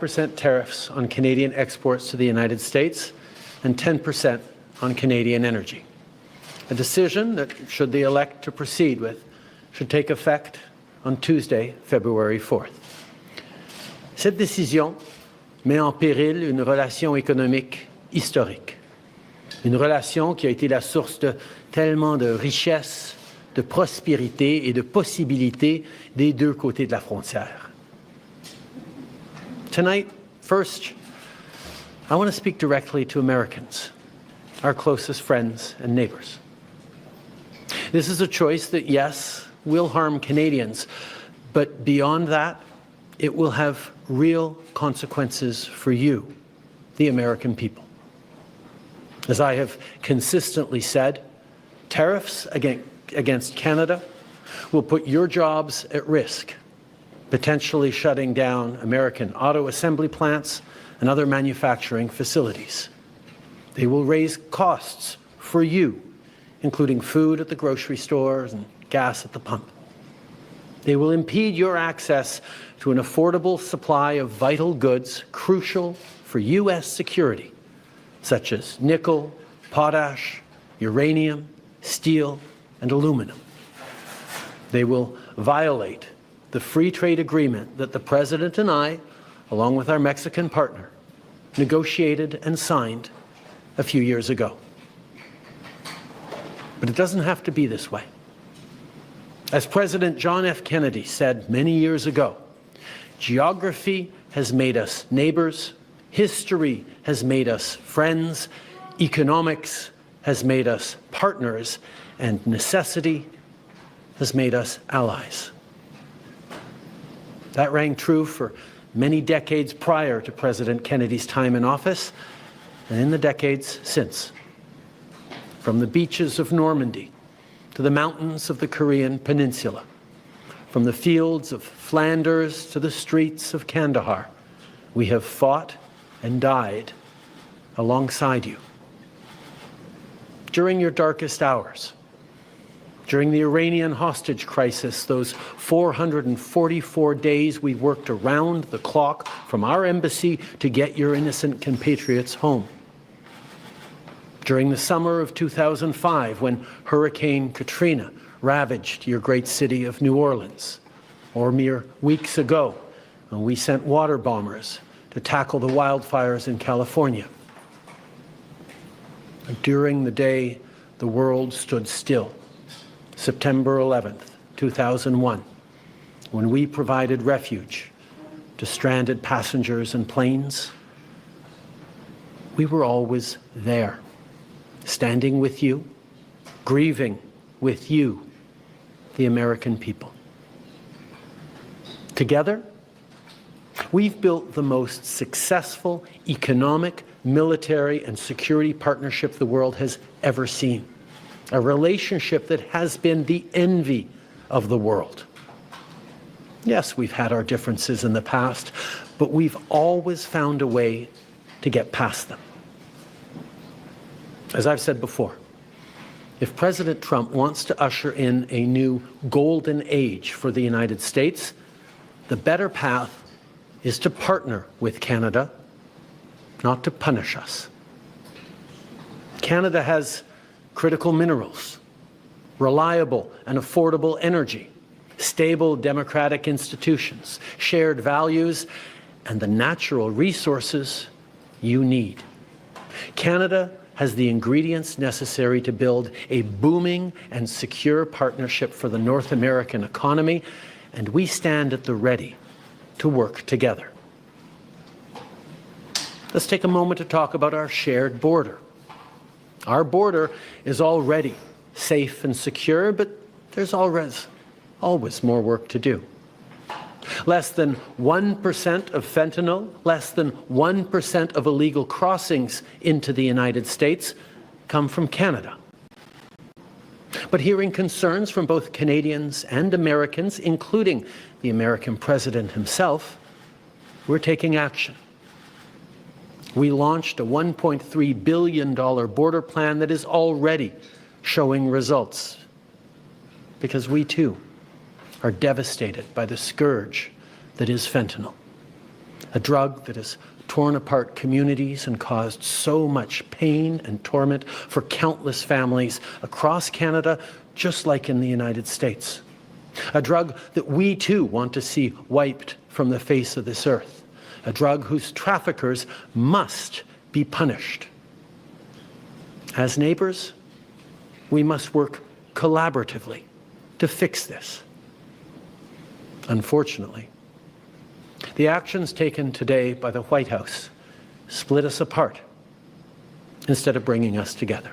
% tariffs on Canadian exports to the United States and 10% on Canadian energy. A decision that, should they elect to proceed with, should take effect on Tuesday, February 4th. Cette décision met en péril une relation économique historique. Une relation qui a été la source de tellement de richesses, de prospérité et de possibilités des deux côtés de la frontière. Tonight, first, I want to speak directly to Americans, our closest friends and neighbors. This is a choice that, yes, will harm Canadians, but beyond that, it will have real consequences for you, the American people. As I have consistently said, tariffs against Canada will put your jobs at risk, potentially shutting down American auto assembly plants and other manufacturing facilities. They will raise costs for you, including food at the grocery stores and gas at the pump. They will impede your access to an affordable supply of vital goods crucial for U.S. security, such as nickel, potash, uranium, steel, and aluminum. They will violate the free trade agreement that the President and I, along with our Mexican partner, negotiated and signed a few years ago. But it doesn't have to be this way. As President John F. Kennedy said many years ago, geography has made us neighbors, history has made us friends, economics has made us partners, and necessity has made us allies. That rang true for many decades prior to President Kennedy's time in office and in the decades since. From the beaches of Normandy to the mountains of the Korean Peninsula, from the fields of Flanders to the streets of Kandahar, we have fought and died alongside you. During your darkest hours, during the Iranian hostage crisis, those 444 days we worked around the clock from our embassy to get your innocent compatriots home. During the summer of 2005, when Hurricane Katrina ravaged your great city of New Orleans, or mere weeks ago, when we sent water bombers to tackle the wildfires in California. During the day the world stood still, September 11th, 2001, when we provided refuge to stranded passengers and planes, we were always there, standing with you, grieving with you, the American people. Together, we've built the most successful economic, military, and security partnership the world has ever seen. A relationship that has been the envy of the world. Yes, we've had our differences in the past, but we've always found a way to get past them. As I've said before, if President Trump wants to usher in a new golden age for the United States, the better path is to partner with Canada, not to punish us. Canada has critical minerals, reliable and affordable energy, stable democratic institutions, shared values, and the natural resources you need. Canada has the ingredients necessary to build a booming and secure partnership for the North American economy, and we stand at the ready to work together. Let's take a moment to talk about our shared border. Our border is already safe and secure, but there's always more work to do. Less than 1% of fentanyl, less than 1% of illegal crossings into the United States come from Canada. But hearing concerns from both Canadians and Americans, including the American president himself, we're taking action. We launched a $1.3 billion border plan that is already showing results, because we too are devastated by the scourge that is fentanyl. a drug that has torn apart communities and caused so much pain and torment for countless families across Canada, just like in the United States. A drug that we too want to see wiped from the face of this earth. A drug whose traffickers must be punished. As neighbors, we must work collaboratively to fix this. Unfortunately, the actions taken today by the White House split us apart instead of bringing us together.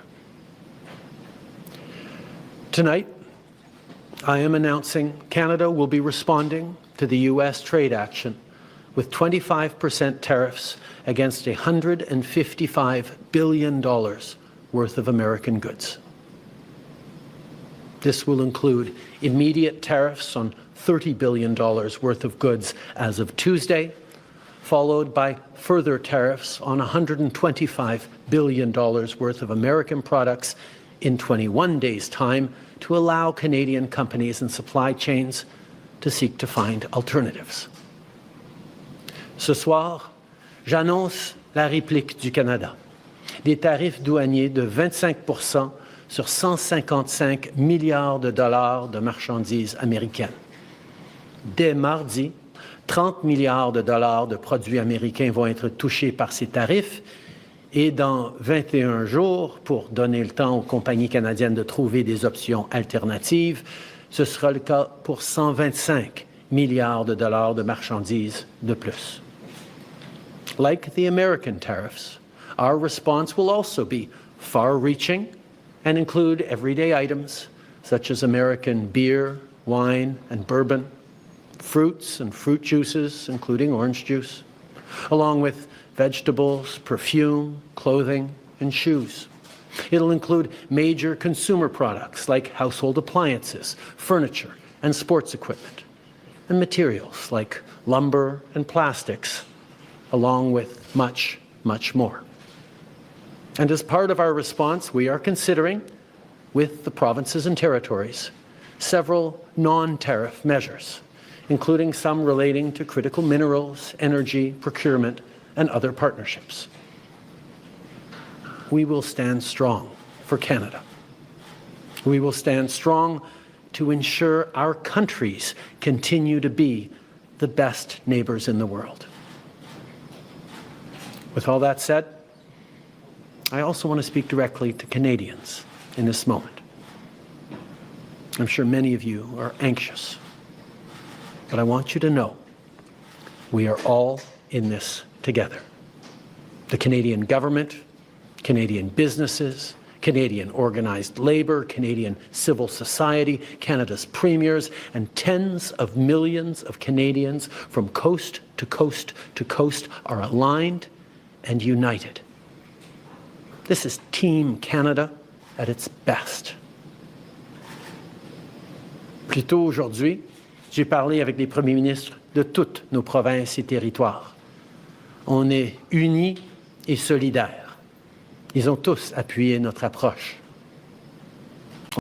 Tonight, I am announcing Canada will be responding to the U.S. trade action with 25% tariffs against $155 billion worth of American goods. This will include immediate tariffs on $30 billion worth of goods as of Tuesday, followed by further tariffs on $125 billion worth of American products in 21 days' time to allow Canadian companies and supply chains to seek to find alternatives. Ce soir, j'annonce la réplique du Canada. Des tarifs douaniers de 25% sur 155 milliards de dollars de marchandises américaines. Dès mardi, 30 milliards de dollars de produits américains vont être touchés par ces tarifs et dans 21 jours, pour donner le temps aux compagnies canadiennes de trouver des options alternatives, ce sera le cas pour 125 milliards de dollars de marchandises de plus. Like the American tariffs, our response will also be far-reaching and include everyday items such as American beer, wine, and bourbon, fruits and fruit juices, including orange juice, along with vegetables, perfume, clothing, and shoes. It'll include major consumer products like household appliances, furniture, and sports equipment, and materials like lumber and plastics, along with much, much more. And as part of our response, we are considering, with the provinces and territories, several non-tariff measures, including some relating to critical minerals, energy, procurement, and other partnerships. We will stand strong for Canada. We will stand strong to ensure our countries continue to be the best neighbors in the world. With all that said, I also want to speak directly to Canadians in this moment. I'm sure many of you are anxious, but I want you to know we are all in this together. The Canadian government, Canadian businesses, Canadian organized labor, Canadian civil society, Canada's premiers, and tens of millions of Canadians from coast to coast to coast are aligned and united. This is Team Canada at its best. Plus tôt aujourd'hui, j'ai parlé avec les premiers ministres de toutes nos provinces et territoires. On est unis et solidaires. Ils ont tous appuyé notre approche.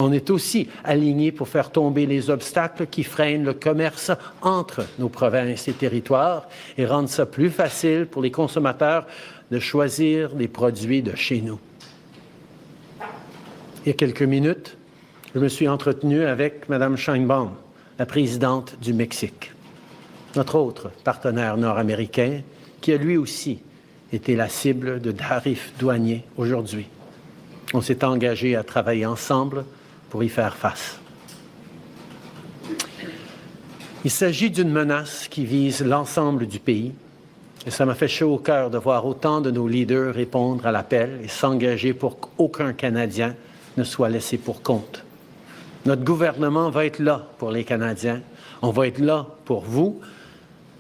On est aussi alignés pour faire tomber les obstacles qui freinent le commerce entre nos provinces et territoires et rendre ça plus facile pour les consommateurs de choisir les produits de chez nous. Il y a quelques minutes, je me suis entretenu avec Mme Sheinbaum, la présidente du Mexique, notre autre partenaire nord-américain, qui a lui aussi été la cible de tarifs douaniers aujourd'hui. On s'est engagé à travailler ensemble pour y faire face. Il s'agit d'une menace qui vise l'ensemble du pays et ça m'a fait chaud au cœur de voir autant de nos leaders répondre à l'appel et s'engager pour qu'aucun Canadien ne soit laissé pour compte. Notre gouvernement va être là pour les Canadiens, on va être là pour vous,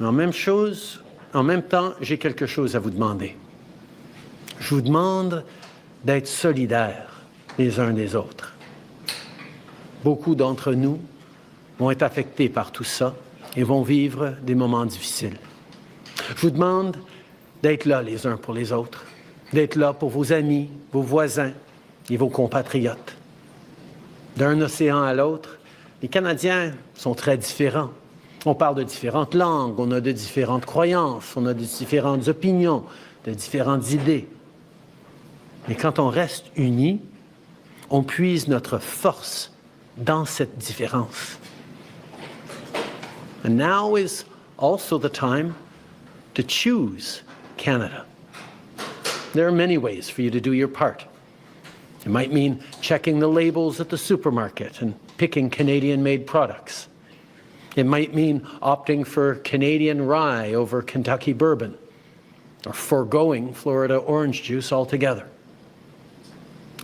mais en même temps, j'ai quelque chose à vous demander. Je vous demande d'être solidaires les uns des autres. Beaucoup d'entre nous vont être affectés par tout ça et vont vivre des moments difficiles. Je vous demande d'être là les uns pour les autres, d'être là pour vos amis, vos voisins et vos compatriotes. D'un océan à l'autre, les Canadiens sont très différents. On parle de différentes langues, on a de différentes croyances, on a de différentes opinions, de différentes idées. Mais quand on reste unis, on puise notre force dans cette différence. And now is also the time to choose Canada. There are many ways for you to do your part. It might mean checking the labels at the supermarket and picking Canadian-made products. It might mean opting for Canadian rye over Kentucky bourbon, or foregoing Florida orange juice altogether.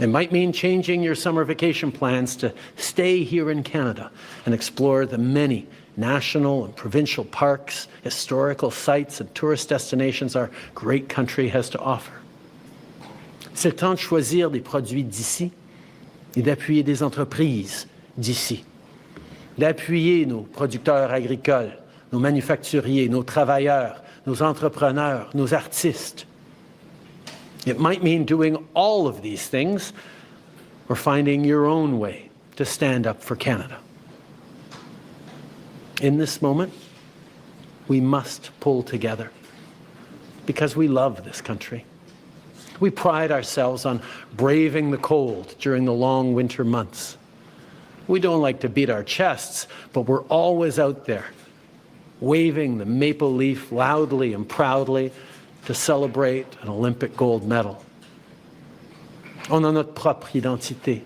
It might mean changing your summer vacation plans to stay here in Canada and explore the many national and provincial parks, historical sites, and tourist destinations our great country has to offer. C'est le temps de choisir des produits d'ici et d'appuyer des entreprises d'ici, d'appuyer nos producteurs agricoles, nos manufacturiers, nos travailleurs, nos entrepreneurs, nos artistes. It might mean doing all of these things or finding your own way to stand up for Canada. In this moment, we must pull together because we love this country. We pride ourselves on braving the cold during the long winter months. We don't like to beat our chests, but we're always out there, waving the maple leaf loudly and proudly to celebrate an Olympic gold medal. On a notre propre identité,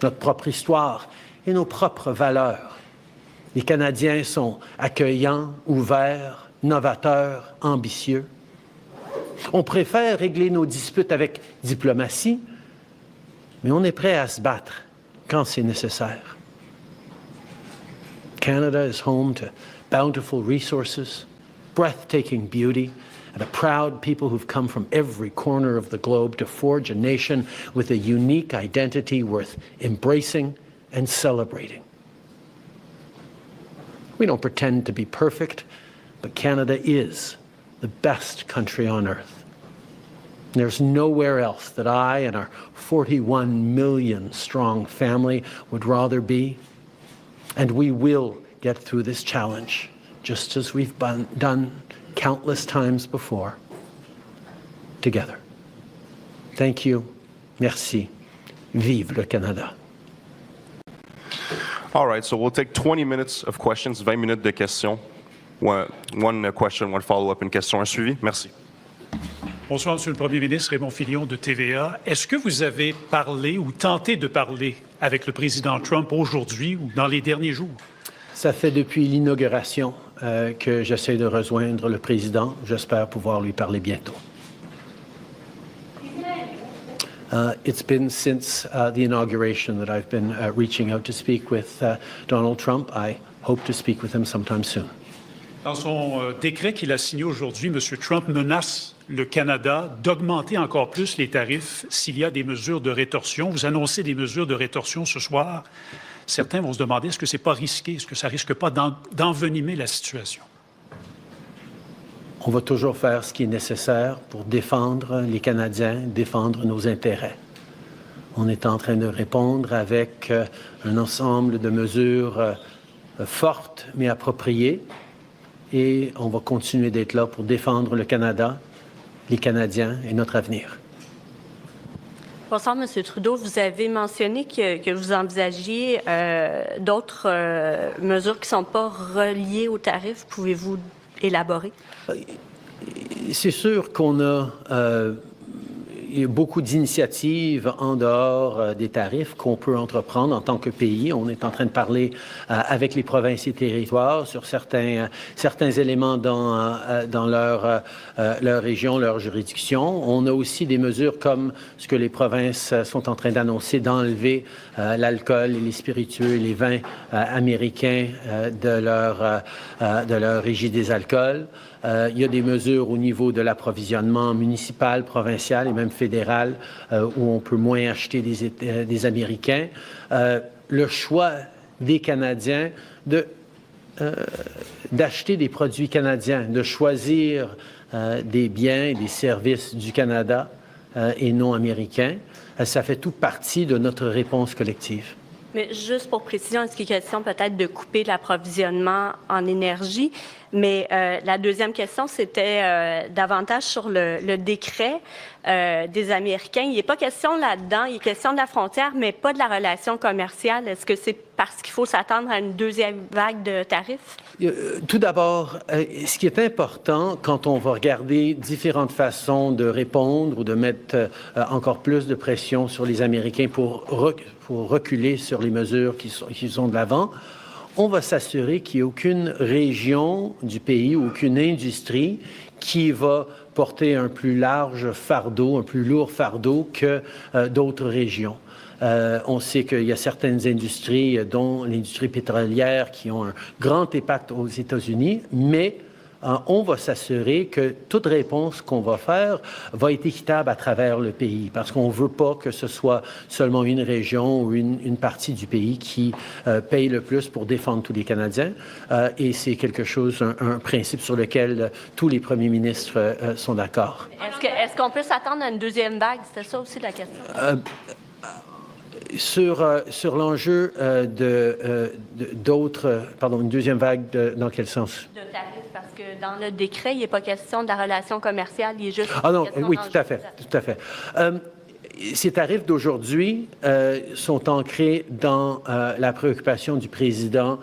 notre propre histoire et nos propres valeurs. Les Canadiens sont accueillants, ouverts, novateurs, ambitieux. On préfère régler nos disputes avec diplomatie, mais on est prêt à se battre quand c'est nécessaire. Canada is home to bountiful resources, breathtaking beauty, and a proud people who've come from every corner of the globe to forge a nation with a unique identity worth embracing and celebrating. We don't pretend to be perfect, but Canada is the best country on earth. There's nowhere else that I and our 41 million strong family would rather be. And we will get through this challenge, just as we've done countless times before, together. Thank you. Merci. Vive le Canada. All right, so we'll take 20 minutes of questions, 20 minutes de questions. One question, one follow-up, une question, un suivi. Merci. Bonsoir, Monsieur le Premier ministre, Raymond Filion de TVA. Est-ce que vous avez parlé ou tenté de parler avec le président Trump aujourd'hui ou dans les derniers jours? Ça fait depuis l'inauguration que j'essaie de rejoindre le président. J'espère pouvoir lui parler bientôt. It's been since the inauguration that I've been reaching out to speak with Donald Trump. I hope to speak with him sometime soon. Dans son décret qu'il a signé aujourd'hui, M. Trump menace le Canada d'augmenter encore plus les tarifs s'il y a des mesures de rétorsion. Vous annoncez des mesures de rétorsion ce soir. Certains vont se demander, est-ce que c'est pas risqué? Est-ce que ça risque pas d'envenimer la situation? On va toujours faire ce qui est nécessaire pour défendre les Canadiens, défendre nos intérêts. On est en train de répondre avec un ensemble de mesures fortes mais appropriées et on va continuer d'être là pour défendre le Canada, les Canadiens et notre avenir. Bonsoir, M. Trudeau. Vous avez mentionné que vous envisagiez d'autres mesures qui ne sont pas reliées aux tarifs. Pouvez-vous élaborer? C'est sûr qu'on a il y a beaucoup d'initiatives en dehors des tarifs qu'on peut entreprendre en tant que pays. On est en train de parler avec les provinces et territoires sur certains éléments dans leur région, leur juridiction. On a aussi des mesures comme ce que les provinces sont en train d'annoncer, d'enlever l'alcool et les spiritueux et les vins américains de leur régie des alcools. Il y a des mesures au niveau de l'approvisionnement municipal, provincial et même fédéral où on peut moins acheter des Américains. Le choix des Canadiens d'acheter des produits canadiens, de choisir des biens et des services du Canada et non américains, ça fait toute partie de notre réponse collective. Mais juste pour précision, est-ce qu'il est question peut-être de couper l'approvisionnement en énergie? Mais la deuxième question, c'était davantage sur le décret des Américains. Il n'est pas question là-dedans, il est question de la frontière, mais pas de la relation commerciale. Est-ce que c'est parce qu'il faut s'attendre à une deuxième vague de tarifs? Tout d'abord, ce qui est important quand on va regarder différentes façons de répondre ou de mettre encore plus de pression sur les Américains pour reculer sur les mesures qui sont de l'avant, on va s'assurer qu'il n'y ait aucune région du pays, aucune industrie qui va porter un plus large fardeau, un plus lourd fardeau que d'autres régions. On sait qu'il y a certaines industries, dont l'industrie pétrolière, qui ont un grand impact aux États-Unis, mais on va s'assurer que toute réponse qu'on va faire va être équitable à travers le pays, parce qu'on ne veut pas que ce soit seulement une région ou une partie du pays qui paye le plus pour défendre tous les Canadiens. Et c'est quelque chose, un principe sur lequel tous les premiers ministres sont d'accord. Est-ce qu'on peut s'attendre à une deuxième vague? C'était ça aussi la question. Sur l'enjeu une deuxième vague, dans quel sens? De tarifs, parce que dans le décret, il n'est pas question de la relation commerciale, il est juste... Ah non, oui, tout à fait. Ces tarifs d'aujourd'hui sont ancrés dans la préoccupation du président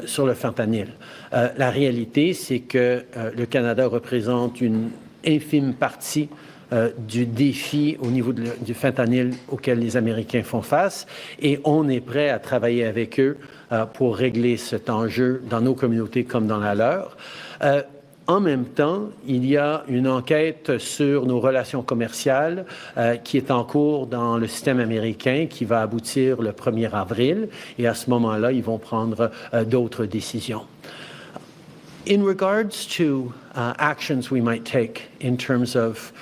sur le fentanyl. La réalité, c'est que le Canada représente une infime partie du défi au niveau du fentanyl auquel les Américains font face, et on est prêt à travailler avec eux pour régler cet enjeu dans nos communautés comme dans la leur. En même temps, il y a une enquête sur nos relations commerciales qui est en cours dans le système américain, qui va aboutir le 1er avril, et à ce moment-là, ils vont prendre d'autres décisions. In regards to actions we might take in terms of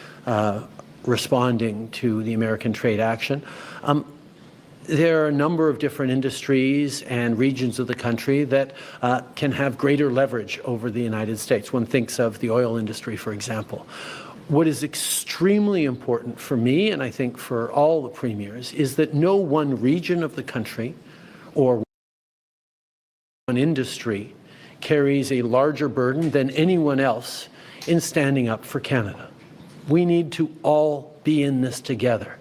responding to the American trade action, there are a number of different industries and regions of the country that can have greater leverage over the United States. One thinks of the oil industry, for example. What is extremely important for me, and I think for all the premiers, is that no one region of the country or one industry carries a larger burden than anyone else in standing up for Canada. We need to all be in this together.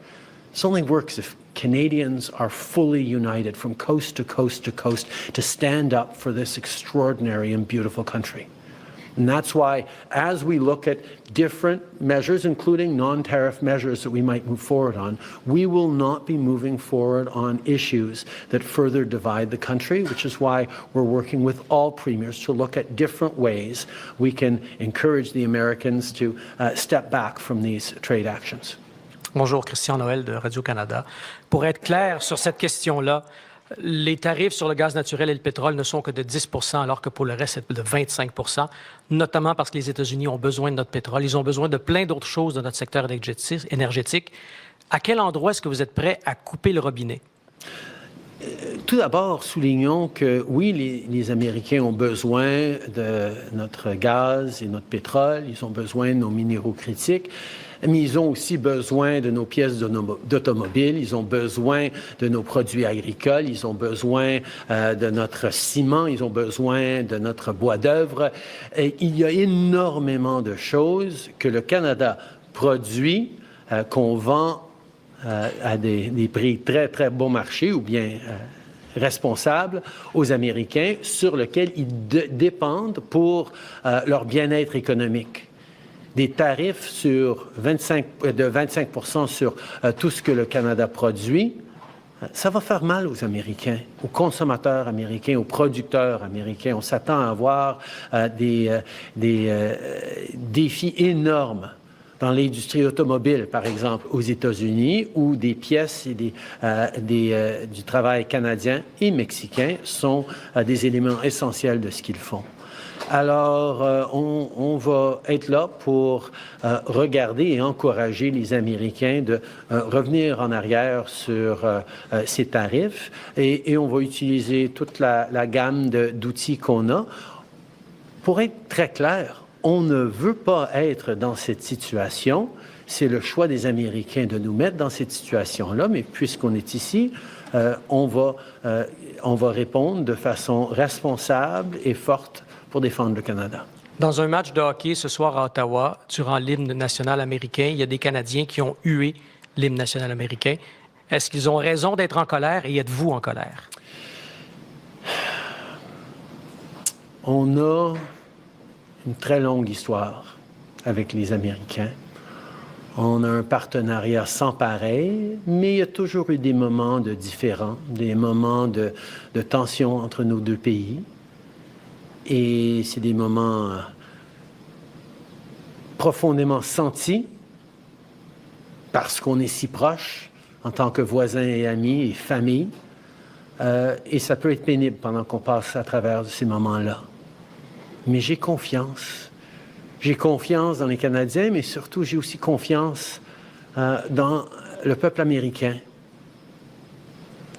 This only works if Canadians are fully united from coast to coast to coast to stand up for this extraordinary and beautiful country. And that's why, as we look at different measures, including non-tariff measures that we might move forward on, we will not be moving forward on issues that further divide the country, which is why we're working with all premiers to look at different ways we can encourage the Americans to step back from these trade actions. Bonjour, Christian Noël de Radio-Canada. Pour être clair sur cette question-là, les tarifs sur le gaz naturel et le pétrole ne sont que de 10 % alors que pour le reste, c'est de 25 %, notamment parce que les États-Unis ont besoin de notre pétrole. Ils ont besoin de plein d'autres choses dans notre secteur énergétique. À quel endroit est-ce que vous êtes prêt à couper le robinet? Tout d'abord, soulignons que oui, les Américains ont besoin de notre gaz et notre pétrole, ils ont besoin de nos minéraux critiques, mais ils ont aussi besoin de nos pièces d'automobile, ils ont besoin de nos produits agricoles, ils ont besoin de notre ciment, ils ont besoin de notre bois d'œuvre. Il y a énormément de choses que le Canada produit, qu'on vend à des prix très, très bon marché ou bien responsables aux Américains, sur lesquels ils dépendent pour leur bien-être économique. Des tarifs de 25 % sur tout ce que le Canada produit, ça va faire mal aux Américains, aux consommateurs américains, aux producteurs américains. On s'attend à avoir des défis énormes dans l'industrie automobile, par exemple, aux États-Unis, où des pièces et du travail canadien et mexicain sont des éléments essentiels de ce qu'ils font. Alors, on va être là pour regarder et encourager les Américains de revenir en arrière sur ces tarifs et on va utiliser toute la gamme d'outils qu'on a. Pour être très clair, on ne veut pas être dans cette situation. C'est le choix des Américains de nous mettre dans cette situation-là, mais puisqu'on est ici, on va répondre de façon responsable et forte pour défendre le Canada. Dans un match de hockey ce soir à Ottawa, durant l'hymne national américain, il y a des Canadiens qui ont hué l'hymne national américain. Est-ce qu'ils ont raison d'être en colère et êtes-vous en colère? On a une très longue histoire avec les Américains. On a un partenariat sans pareil, mais il y a toujours eu des moments de différends, des moments de tension entre nos deux pays. Et c'est des moments profondément sentis parce qu'on est si proches en tant que voisins et amis et famille. Et ça peut être pénible pendant qu'on passe à travers ces moments-là. Mais j'ai confiance. J'ai confiance dans les Canadiens, mais surtout, j'ai aussi confiance dans le peuple américain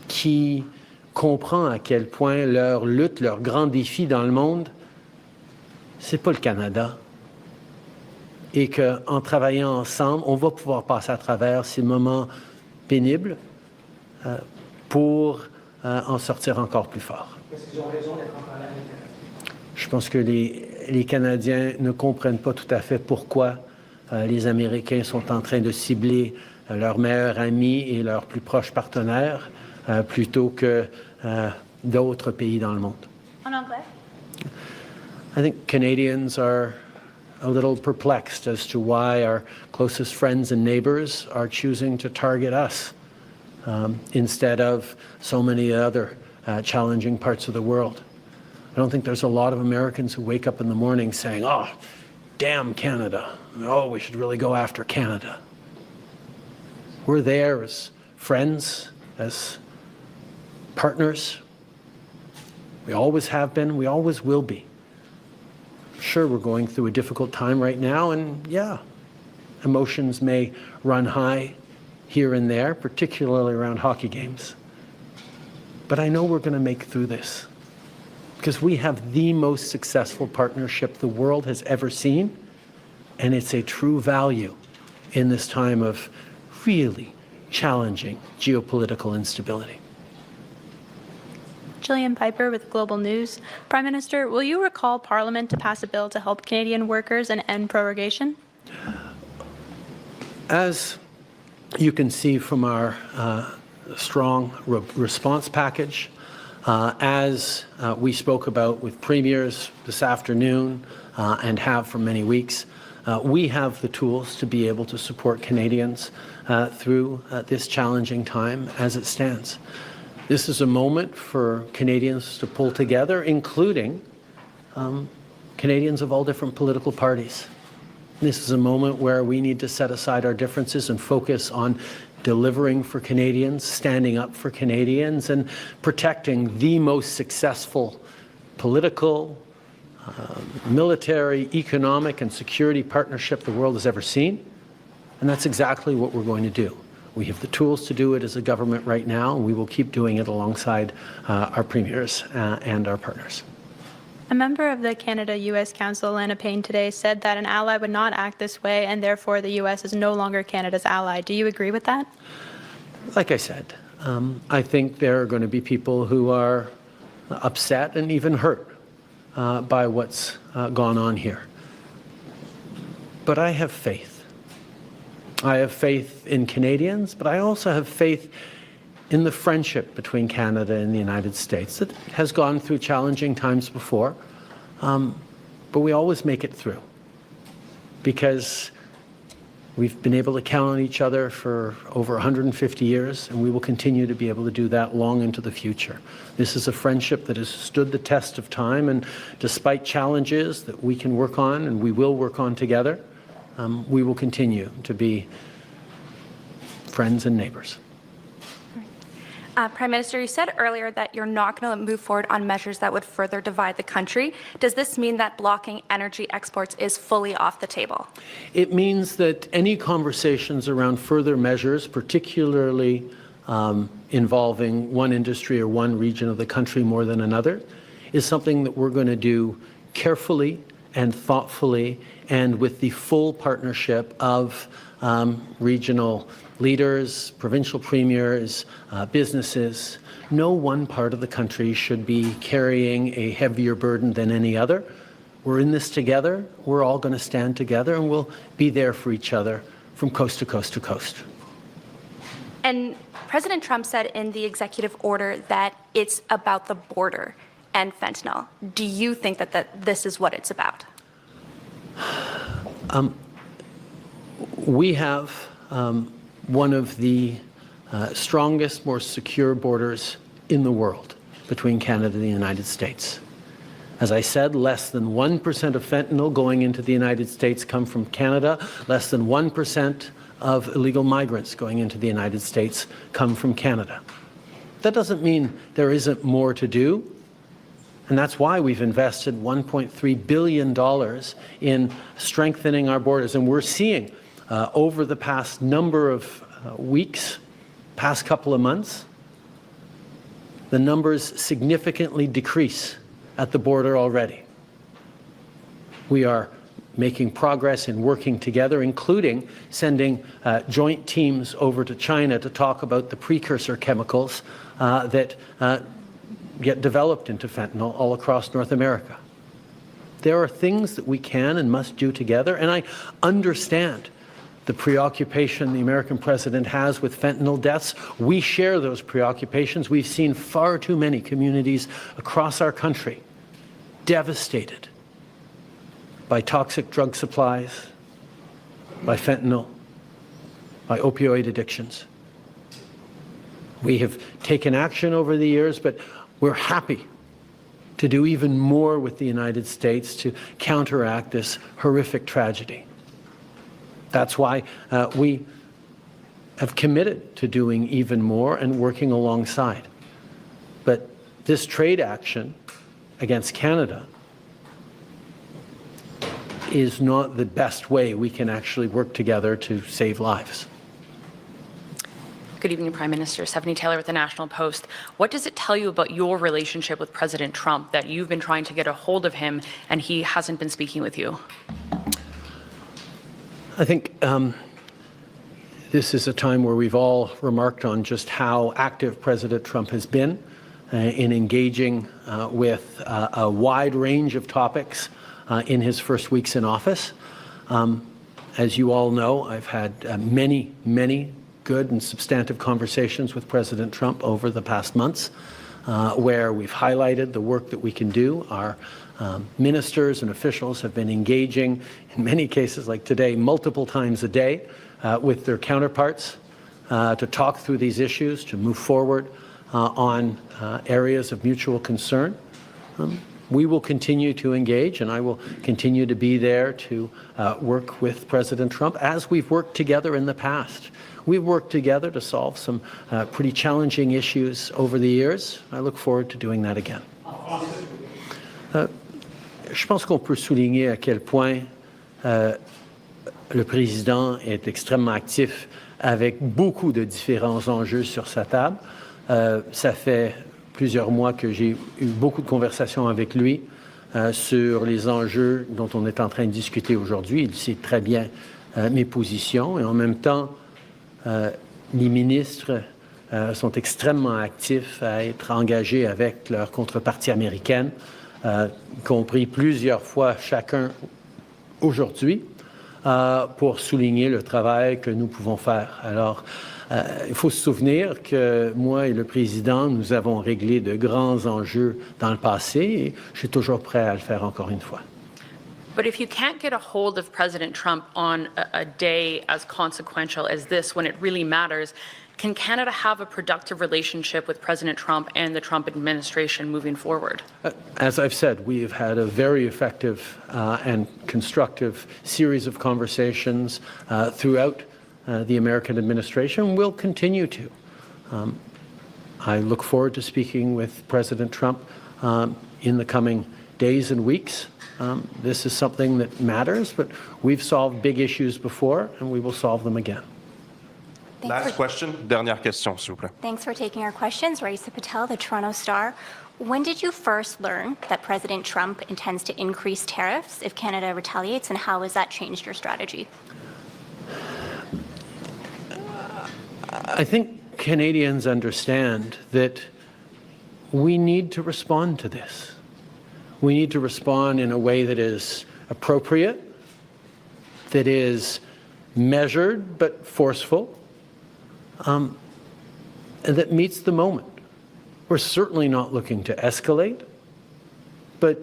qui comprend à quel point leur lutte, leur grand défi dans le monde, c'est pas le Canada. Et qu'en travaillant ensemble, on va pouvoir passer à travers ces moments pénibles pour en sortir encore plus fort. Est-ce qu'ils ont raison d'être en colère? Je pense que les Canadiens ne comprennent pas tout à fait pourquoi les Américains sont en train de cibler leurs meilleurs amis et leurs plus proches partenaires plutôt que d'autres pays dans le monde. En anglais? I think Canadians are a little perplexed as to why our closest friends and neighbors are choosing to target us instead of so many other challenging parts of the world. I don't think there's a lot of Americans who wake up in the morning saying, oh, damn Canada. Oh, we should really go after Canada. We're there as friends, as partners. We always have been, we always will be. Sure, we're going through a difficult time right now, and yeah, emotions may run high here and there, particularly around hockey games. But I know we're going to make it through this because we have the most successful partnership the world has ever seen, and it's a true value in this time of really challenging geopolitical instability. Gillian Piper with Global News. Prime Minister, will you recall Parliament to pass a bill to help Canadian workers and end prorogation? As you can see from our strong response package, as we spoke about with premiers this afternoon and have for many weeks, we have the tools to be able to support Canadians through this challenging time as it stands. This is a moment for Canadians to pull together, including Canadians of all different political parties. This is a moment where we need to set aside our differences and focus on delivering for Canadians, standing up for Canadians, and protecting the most successful political, military, economic, and security partnership the world has ever seen. And that's exactly what we're going to do. We have the tools to do it as a government right now, and we will keep doing it alongside our premiers and our partners. A member of the Canada-U.S. Council, Alana Payne, today said that an ally would not act this way, and therefore the U.S. is no longer Canada's ally. Do you agree with that? Like I said, I think there are going to be people who are upset and even hurt by what's gone on here. But I have faith. I have faith in Canadians, but I also have faith in the friendship between Canada and the United States that has gone through challenging times before, but we always make it through because we've been able to count on each other for over 150 years, and we will continue to be able to do that long into the future. This is a friendship that has stood the test of time, and despite challenges that we can work on and we will work on together, we will continue to be friends and neighbors. Prime Minister, you said earlier that you're not going to move forward on measures that would further divide the country. Does this mean that blocking energy exports is fully off the table? It means that any conversations around further measures, particularly involving one industry or one region of the country more than another, is something that we're going to do carefully and thoughtfully and with the full partnership of regional leaders, provincial premiers, businesses. No one part of the country should be carrying a heavier burden than any other. We're in this together. We're all going to stand together, and we'll be there for each other from coast to coast to coast. And President Trump said in the executive order that it's about the border and fentanyl. Do you think that this is what it's about? We have one of the strongest, more secure borders in the world between Canada and the United States. As I said, less than 1% of fentanyl going into the United States come from Canada. Less than 1% of illegal migrants going into the United States come from Canada. That doesn't mean there isn't more to do. And that's why we've invested $1.3 billion in strengthening our borders. And we're seeing over the past number of weeks, past couple of months, the numbers significantly decrease at the border already. We are making progress in working together, including sending joint teams over to China to talk about the precursor chemicals that get developed into fentanyl all across North America. There are things that we can and must do together, and I understand the preoccupation the American president has with fentanyl deaths. We share those preoccupations. We've seen far too many communities across our country devastated by toxic drug supplies, by fentanyl, by opioid addictions. We have taken action over the years, but we're happy to do even more with the United States to counteract this horrific tragedy. That's why we have committed to doing even more and working alongside. But this trade action against Canada is not the best way we can actually work together to save lives. Good evening, Prime Minister. Stephanie Taylor with the National Post. What does it tell you about your relationship with President Trump that you've been trying to get a hold of him and he hasn't been speaking with you? I think this is a time where we've all remarked on just how active President Trump has been in engaging with a wide range of topics in his first weeks in office. As you all know, I've had many good and substantive conversations with President Trump over the past months, where we've highlighted the work that we can do. Our ministers and officials have been engaging, in many cases like today, multiple times a day with their counterparts to talk through these issues, to move forward on areas of mutual concern. We will continue to engage, and I will continue to be there to work with President Trump as we've worked together in the past. We've worked together to solve some pretty challenging issues over the years. I look forward to doing that again. Je pense qu'on peut souligner à quel point le président est extrêmement actif avec beaucoup de différents enjeux sur sa table. Ça fait plusieurs mois que j'ai eu beaucoup de conversations avec lui sur les enjeux dont on est en train de discuter aujourd'hui. Il sait très bien mes positions et en même temps, les ministres sont extrêmement actifs à être engagés avec leur contrepartie américaine, y compris plusieurs fois chacun aujourd'hui, pour souligner le travail que nous pouvons faire. Alors, il faut se souvenir que moi et le président, nous avons réglé de grands enjeux dans le passé et je suis toujours prêt à le faire encore une fois. But if you can't get a hold of President Trump on a day as consequential as this, when it really matters, can Canada have a productive relationship with President Trump and the Trump administration moving forward? As I've said, we have had a very effective and constructive series of conversations throughout the American administration. We'll continue to. I look forward to speaking with President Trump in the coming days and weeks. This is something that matters, but we've solved big issues before, and we will solve them again. Last question, dernière question, s'il vous plaît. Thanks for taking our questions. Raisa Patel, the Toronto Star. When did you first learn that President Trump intends to increase tariffs if Canada retaliates, and how has that changed your strategy? I think Canadians understand that we need to respond to this. We need to respond in a way that is appropriate, that is measured but forceful, and that meets the moment. We're certainly not looking to escalate, but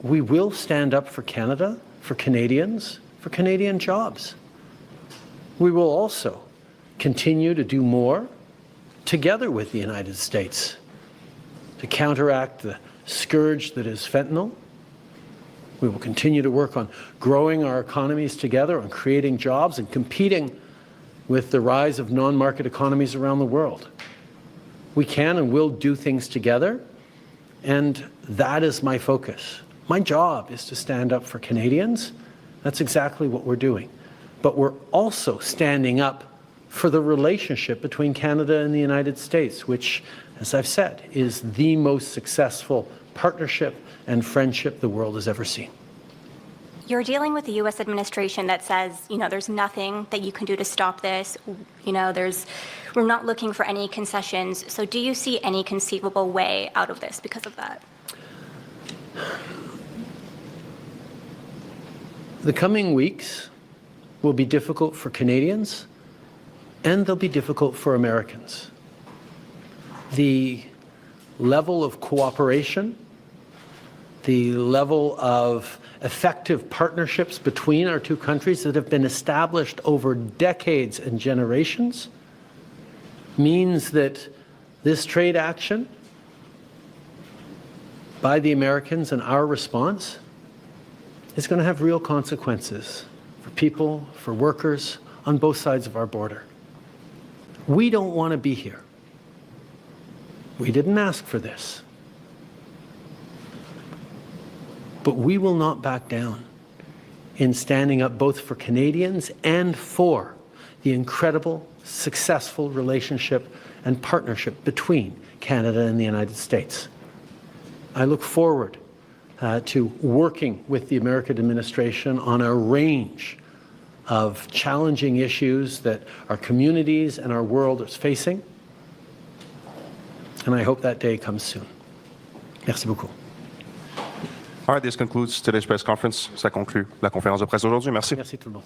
we will stand up for Canada, for Canadians, for Canadian jobs. We will also continue to do more together with the United States to counteract the scourge that is fentanyl. We will continue to work on growing our economies together, on creating jobs and competing with the rise of non-market economies around the world. We can and will do things together, and that is my focus. My job is to stand up for Canadians. That's exactly what we're doing. But we're also standing up for the relationship between Canada and the United States, which, as I've said, is the most successful partnership and friendship the world has ever seen. You're dealing with the U.S. administration that says, there's nothing that you can do to stop this. We're not looking for any concessions. So do you see any conceivable way out of this because of that? The coming weeks will be difficult for Canadians, and they'll be difficult for Americans. The level of cooperation, the level of effective partnerships between our two countries that have been established over decades and generations means that this trade action by the Americans and our response is going to have real consequences for people, for workers on both sides of our border. We don't want to be here. We didn't ask for this. But we will not back down in standing up both for Canadians and for the incredible, successful relationship and partnership between Canada and the United States. I look forward to working with the American administration on a range of challenging issues that our communities and our world is facing. And I hope that day comes soon. Merci beaucoup. All right, this concludes today's press conference. Ça conclut la conférence de presse d'aujourd'hui. Merci. Merci tout le monde.